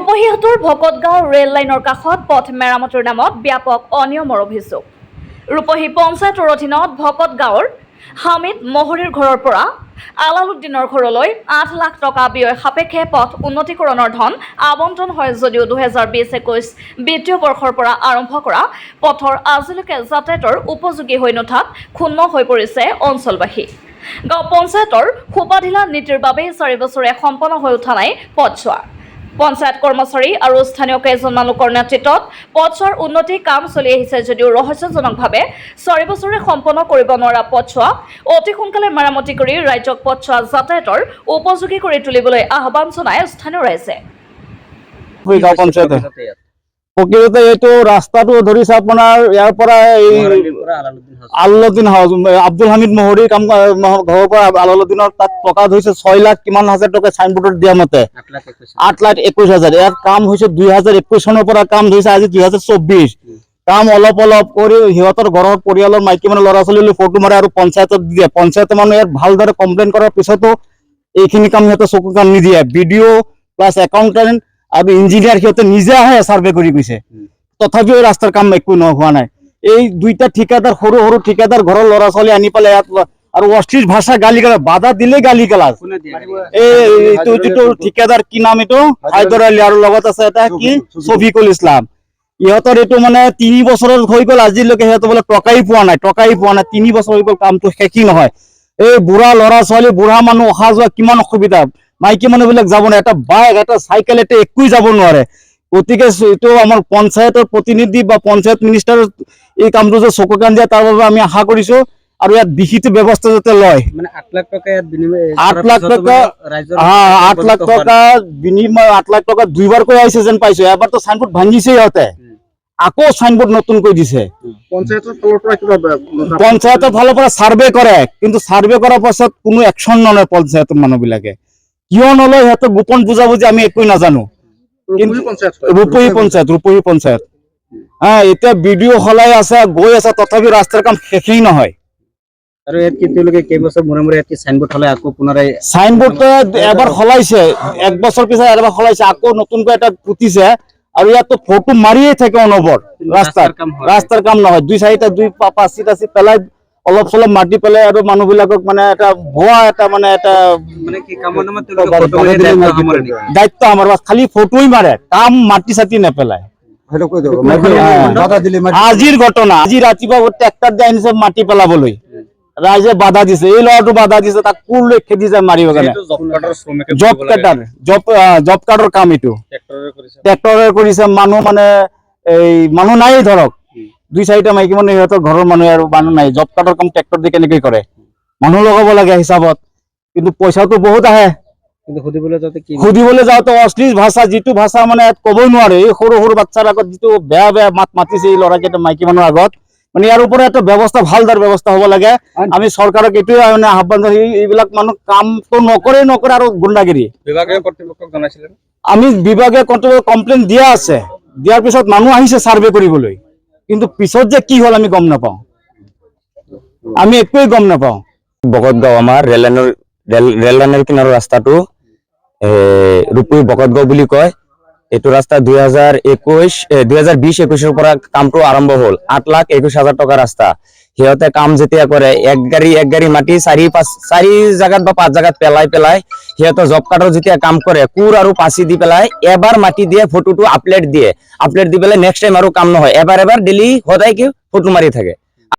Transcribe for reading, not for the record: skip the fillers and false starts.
ৰূপহীহাটৰ ভকতগাঁও ৰেল লাইনৰ কাষত পথ মেৰামতিৰ নামত ব্যাপক অনিয়মৰ অভিযোগ। ৰূপহী পঞ্চায়তৰ অধীনত ভকতগাঁৱৰ হামিদ মহৰীৰ ঘৰৰ পৰা আলালুদ্দিনৰ ঘৰলৈ 8 লাখ টকা ব্যয় সাপেক্ষে পথ উন্নতিকৰণৰ ধন আবণ্টন হয় যদিও 2020-21 বিত্তীয় বৰ্ষৰ পৰা আৰম্ভ কৰা পথৰ আজিলৈকে যাতায়াতৰ উপযোগী হৈ নুঠাত ক্ষুণ্ণ হৈ পৰিছে অঞ্চলবাসী। গাঁও পঞ্চায়তৰ সুবাধিলা নীতিৰ বাবে 4 বছৰে সম্পন্ন হৈ উঠা নাই পথছোৱা। পঞ্চায়ত কৰ্মচাৰী আৰু স্থানীয় কেইজনমান লোকৰ নেতৃত্বত পথছোৱাৰ উন্নতি কাম চলি আহিছে যদিও ৰহস্যজনকভাৱে 4 বছৰে সম্পন্ন কৰিব নোৱাৰা পথছোৱা অতি সোনকালে মেৰামতি কৰি ৰাজ্যক পথছোৱা যাতায়াতৰ উপযোগী কৰি তুলিবলৈ আহ্বান জনায় স্থানীয় ৰাইজে। প্ৰকৃততে এইটো ৰাস্তাটো ধৰিছে আপোনাৰ ইয়াৰ পৰা এই আলালুদ্দিন হাউচ আব্দুল হামিদ মহৰীৰ কাম ঘৰৰ পৰা আলালুদ্দিনৰ তাত টকা ধৰিছে 6 লাখ কিমান হাজাৰ টকা চাইনবোৰ্ডত দিয়া মতে 8,21,000। ইয়াৰ কাম হৈছে 2021 চনৰ পৰা কাম ধৰিছে আজি 2024। কাম অলপ কৰি সিহঁতৰ ঘৰৰ পৰিয়ালৰ মাইকী মানুহ ল'ৰা ছোৱালীলৈ ফটো মাৰে আৰু পঞ্চায়তত দিয়ে। পঞ্চায়তৰ মানুহ ইয়াত ভালদৰে কমপ্লেইন কৰাৰ পিছতো এইখিনি কাম সিহঁতে চকু কাণ নিদিয়ে। বিডিঅ প্লাছ একাউণ্টেণ্ট আৰু ইঞ্জিনিয়াৰ সিহঁতে নিজে আহে সাৰ্ভে কৰি গৈছে, তথাপিও ৰাস্তাৰ কাম একো হোৱা নাই। এই দুইটা ঠিকাদাৰ সৰু ঠিকাদাৰ ঘৰৰ ল'ৰা ছোৱালী আনি পেলাই ইয়াত আৰু অশ্লীল ভাষা গালি গালাজ, বাধা দিলে গালি গালাজ। এইটো যিটো ঠিকাদাৰ কি নাম এইটো হায়দৰ আলী আৰু লগত আছে এটা কি শফিকুল ইছলাম। ইহঁতৰ এইটো মানে 3 বছৰত হৈ গ'ল, আজিলৈকে সিহঁতে বোলে টকাই পোৱা নাই 3 বছৰ হৈ গ'ল, কামটো শেষেই নহয়। এই বুঢ়া ল'ৰা ছোৱালী বুঢ়া মানুহ অহা যোৱা কিমান অসুবিধা, মাইকী মানুহবিলাক যাব নোৱাৰে, এটা বাইক এটা চাইকেল এটা একোই যাব নোৱাৰে। গতিকে এইটো আমাৰ পঞ্চায়তৰ প্ৰতিনিধি বা পঞ্চায়ত মিনিষ্টাৰ এই কামটো যে চকু কাণ দিয়ে তাৰ বাবে আমি আশা কৰিছো আৰু ইয়াত বিহিত ব্যৱস্থা যাতে লয়। 8 লাখ টকা 8 লাখ টকা 8 লাখ টকা বিনিময় 8 লাখ টকা দুইবাৰ কৈ আহিছে যেন পাইছো। এবাৰতো চাইনবোৰ্ড ভাঙিছে সিহঁতে, আকৌ চাইনবোৰ্ড নতুনকৈ দিছে। পঞ্চায়তৰ ফালৰ পৰা চাৰ্ভে কৰে, কিন্তু চাৰ্ভে কৰাৰ পাছত কোনো একশ্যন নলয় পঞ্চায়তৰ মানুহবিলাকে। কিয় নলয় সিহঁতে গোপন বুজাবুজি আমি একোই নাজানো। ৰূপহী পঞ্চায়ত এতিয়া বিডিঅ সলাই আছে গৈ আছে, তথাপিও ৰাস্তাৰ কাম শেষেই নহয়। আৰু ইয়াত কেতিয়ালৈকে কেইবছৰ মূৰে ইয়াত চাইনবোৰ্ড হলে আকৌ পুনৰাই চাইনবোৰ্ড এবাৰ সলাইছে, 1 বছৰ পিছত এবাৰ সলাইছে, আকৌ নতুনকৈ এটা পুতিছে আৰু ইয়াতো ফটো মাৰিয়ে থাকে অনবৰত। ৰাস্তাৰ কাম নহয়। 2-4টা 5 পেলাই অলপ চলপ মাটি পেলাই আৰু মানুহবিলাকক মানে এটা ভুৱা এটা দায়িত্ব আমাৰ খালি ফটোই মাৰে, কাম মাটি চাটি নেপেলায়। আজিৰ ঘটনা, আজি ৰাতিপুৱা ট্ৰেক্টৰ দি আনিছে মাটি পেলাবলৈ, ৰাইজে বাধা দিছে, এই ল'ৰাটো বাধা দিছে, তাক কোৰ খেদি যায় মাৰিব কাৰণে। জব কাৰ্ডৰ কাম এইটো ট্ৰেক্টৰে কৰিছে। মানুহ মানে এই মানুহ নাই, ধৰক 2-4টা মাইকী মানুহ সিহঁতৰ ঘৰৰ মানুহ আৰু মানুহ নাই। জব কাৰ্ডৰ কাম ট্ৰেক্টৰ দি কেনেকৈ কৰে, মানুহ লগাব লাগে হিচাপত, কিন্তু পইচাটো বহুত আহে। সুধিবলৈ যাওঁতে অশ্লীল ভাষা, যিটো ভাষা মানে ইয়াত ক'বই নোৱাৰে। এই সৰু বাচ্চাৰ আগত যিটো বেয়া মাত মাতিছে এই ল'ৰাকেইটা মাইকী মানুহৰ আগত, মানে ইয়াৰ ওপৰত এটা ব্যৱস্থা ভালদৰে ব্যৱস্থা হ'ব লাগে। আমি চৰকাৰক এইটোৱে মানে আহ্বান জনাই, এইবিলাক মানুহ কামটো নকৰে আৰু গুণ্ডাগিৰি। বিভাগীয় কৰ্তৃপক্ষক জনাইছিলেন? আমি বিভাগীয় কৰ্তৃপক্ষক কমপ্লেইন দিয়া আছে, দিয়াৰ পিছত মানুহ আহিছে চাৰ্ভে কৰিবলৈ, কিন্তু পিছত যে কি হ'ল আমি গম নাপাওঁ, আমি একোৱেই গম নাপাওঁ। বকতগাঁও আমাৰ ৰেল লাইনৰ কিনাৰৰ ৰাস্তাটো ৰূপহী বকতগাঁও বুলি কয়। এইটো ৰাস্তা 2020-21 পৰা কামটো আৰম্ভ হ'ল। 8,21,000 টকা ৰাস্তা। সিহঁতে কাম যেতিয়া কৰে এক গাড়ী মাটি 4 জাগাত বা 5 জাগাত পেলাই সিহঁতে জব কাৰ্ডৰ যেতিয়া কাম কৰে কোৰ আৰু পাচি দি পেলাই এবাৰ মাটি দিয়ে, ফটোটো আপলোড দি পেলাই নেক্সট টাইম আৰু কাম নহয়, এবাৰ ডেইলি সদায় কি ফটো মাৰি থাকে।